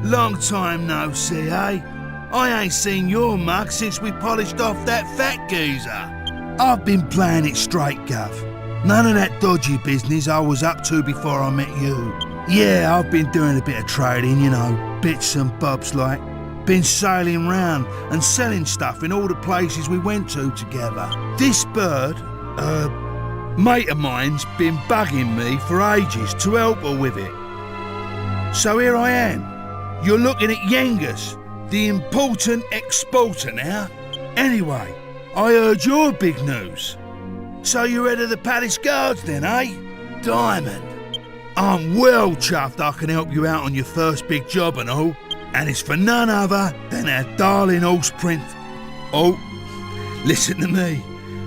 Long time no see, eh? I ain't seen your mug since we polished off that fat geezer. I've been playing it straight, Gov. None of that dodgy business I was up to before I met you. Yeah, I've been doing a bit of trading, you know, bits and bobs like. Been sailing round and selling stuff in all the places we went to together. This bird, mate of mine's been bugging me for ages to help her with it. So here I am. You're looking at Yengus, the important exporter now. Anyway, I heard your big news. So you're head of the Palace Guards then, eh? Diamond. I'm well chuffed I can help you out on your first big job and all. And it's for none other than our darling horse Prince. Oh, listen to me.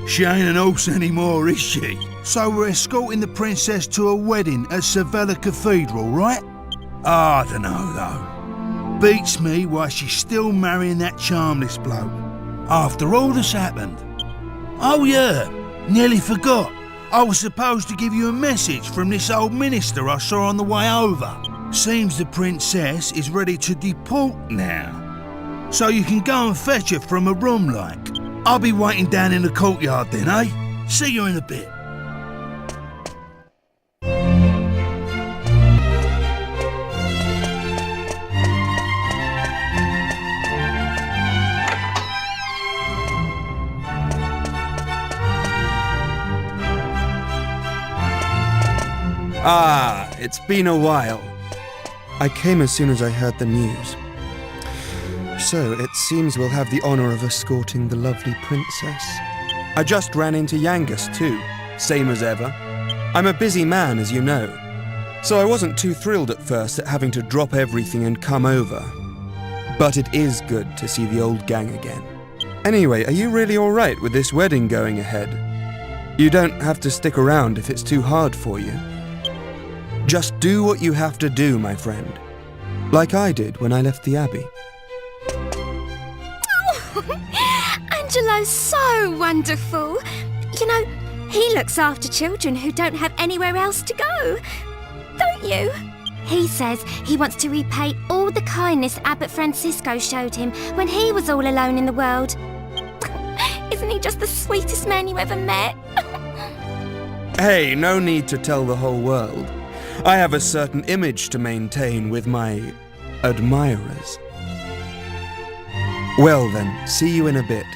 She ain't an horse anymore, is she? So we're escorting the princess to a wedding at Sevilla Cathedral, right? I don't know, though. Beats me why she's still marrying that charmless bloke. After all that's happened. Oh yeah, nearly forgot. I was supposed to give you a message from this old minister I saw on the way over. Seems the princess is ready to deport now. So you can go and fetch her from a room like. I'll be waiting down in the courtyard then, eh? See you in a bit. Ah, it's been a while. I came as soon as I heard the news. So it seems we'll have the honor of escorting the lovely princess. I just ran into Yangus too, same as ever. I'm a busy man, as you know, so I wasn't too thrilled at first at having to drop everything and come over. But it is good to see the old gang again. Anyway, are you really all right with this wedding going ahead? You don't have to stick around if it's too hard for you. Just do what you have to do, my friend. Like I did when I left the Abbey. Oh, Angelo's so wonderful. You know, he looks after children who don't have anywhere else to go. Don't you? He says he wants to repay all the kindness Abbot Francisco showed him when he was all alone in the world. Isn't he just the sweetest man you ever met? Hey, no need to tell the whole world. I have a certain image to maintain with my admirers. Well then, see you in a bit.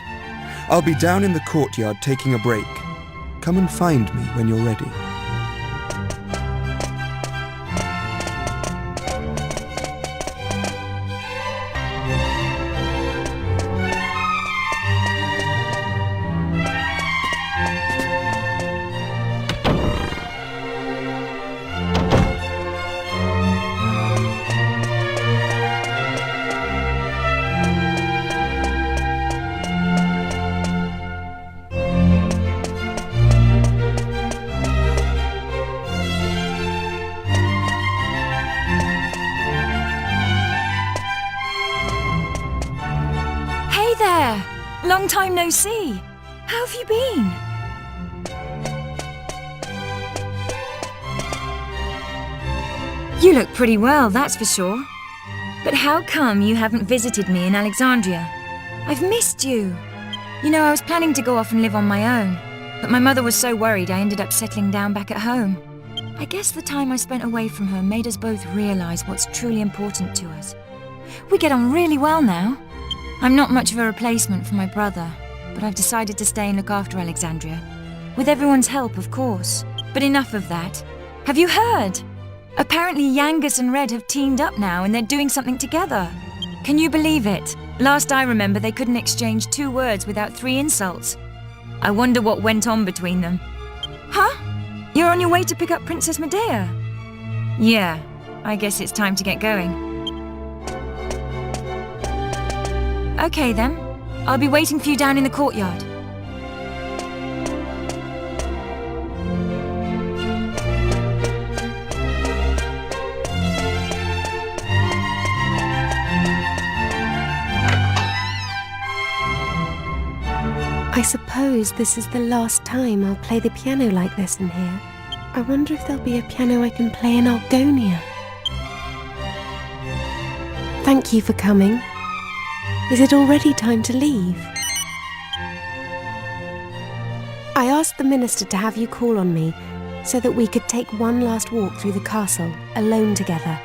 I'll be down in the courtyard taking a break. Come and find me when you're ready. Long time no see. How have you been? You look pretty well, that's for sure. But how come you haven't visited me in Alexandria? I've missed you. You know, I was planning to go off and live on my own, but my mother was so worried I ended up settling down back at home. I guess the time I spent away from her made us both realize what's truly important to us. We get on really well now. I'm not much of a replacement for my brother, but I've decided to stay and look after Alexandria. With everyone's help, of course. But enough of that. Have you heard? Apparently Yangus and Red have teamed up now and they're doing something together. Can you believe it? Last I remember, they couldn't exchange 2 words without 3 insults. I wonder what went on between them. Huh? You're on your way to pick up Princess Medea? Yeah, I guess it's time to get going. Okay then, I'll be waiting for you down in the courtyard. I suppose this is the last time I'll play the piano like this in here. I wonder if there'll be a piano I can play in Algonia. Thank you for coming. Is it already time to leave? I asked the minister to have you call on me so that we could take one last walk through the castle, alone together,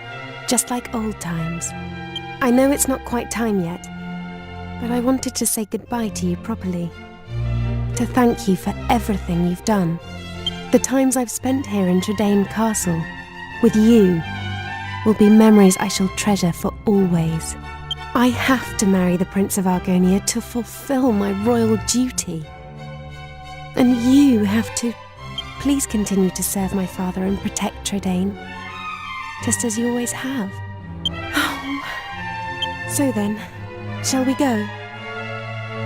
just like old times. I know it's not quite time yet, but I wanted to say goodbye to you properly. To thank you for everything you've done. The times I've spent here in Trudane Castle, with you, will be memories I shall treasure for always. I have to marry the Prince of Argonia to fulfill my royal duty. And you have to please continue to serve my father and protect Trudane, just as you always have. So then, shall we go?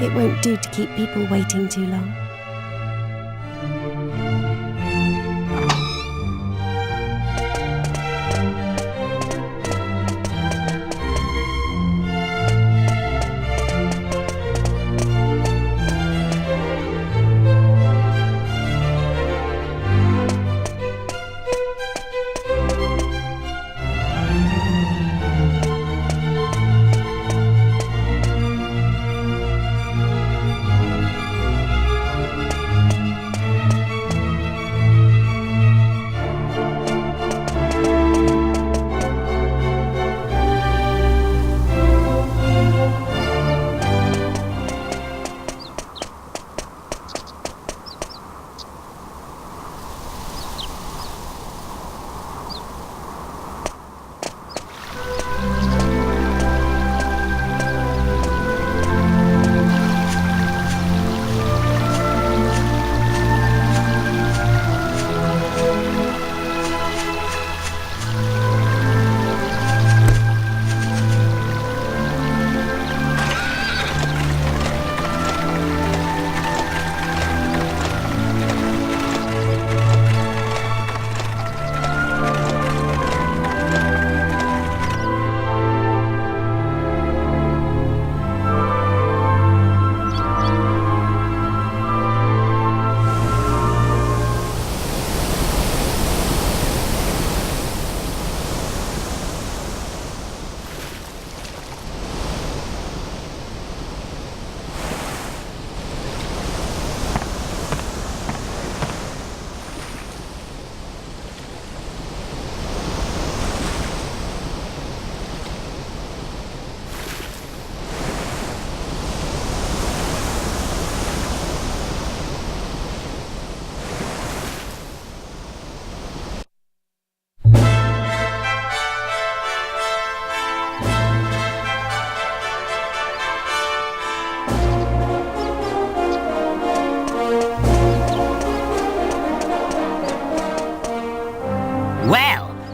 It won't do to keep people waiting too long.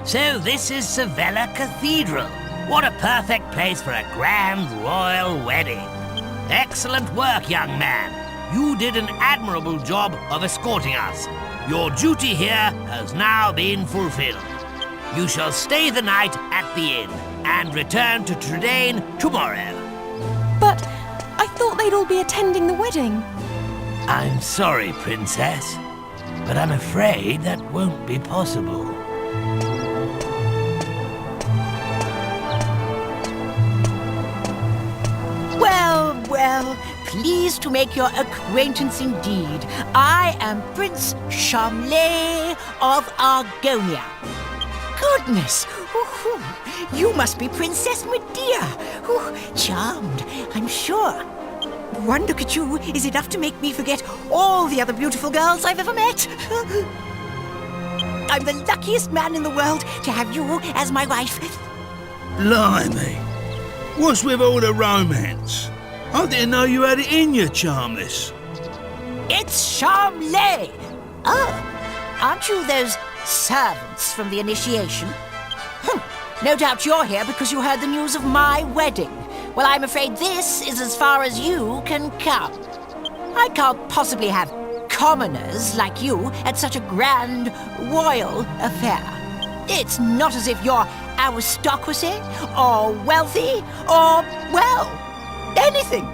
So this is Sevilla Cathedral. What a perfect place for a grand royal wedding. Excellent work, young man. You did an admirable job of escorting us. Your duty here has now been fulfilled. You shall stay the night at the inn and return to Trudane tomorrow. But I thought they'd all be attending the wedding. I'm sorry, Princess, but I'm afraid that won't be possible. Well, pleased to make your acquaintance indeed. I am Prince Charmley of Argonia. Goodness! You must be Princess Medea. Charmed, I'm sure. One look at you is enough to make me forget all the other beautiful girls I've ever met. I'm the luckiest man in the world to have you as my wife. Blimey. What's with all the romance? I didn't know you had it in you, Charmless. It's Charmley. Oh, aren't you those servants from the initiation? No doubt you're here because you heard the news of my wedding. Well, I'm afraid this is as far as you can come. I can't possibly have commoners like you at such a grand royal affair. It's not as if you're aristocracy or wealthy or, well, anything.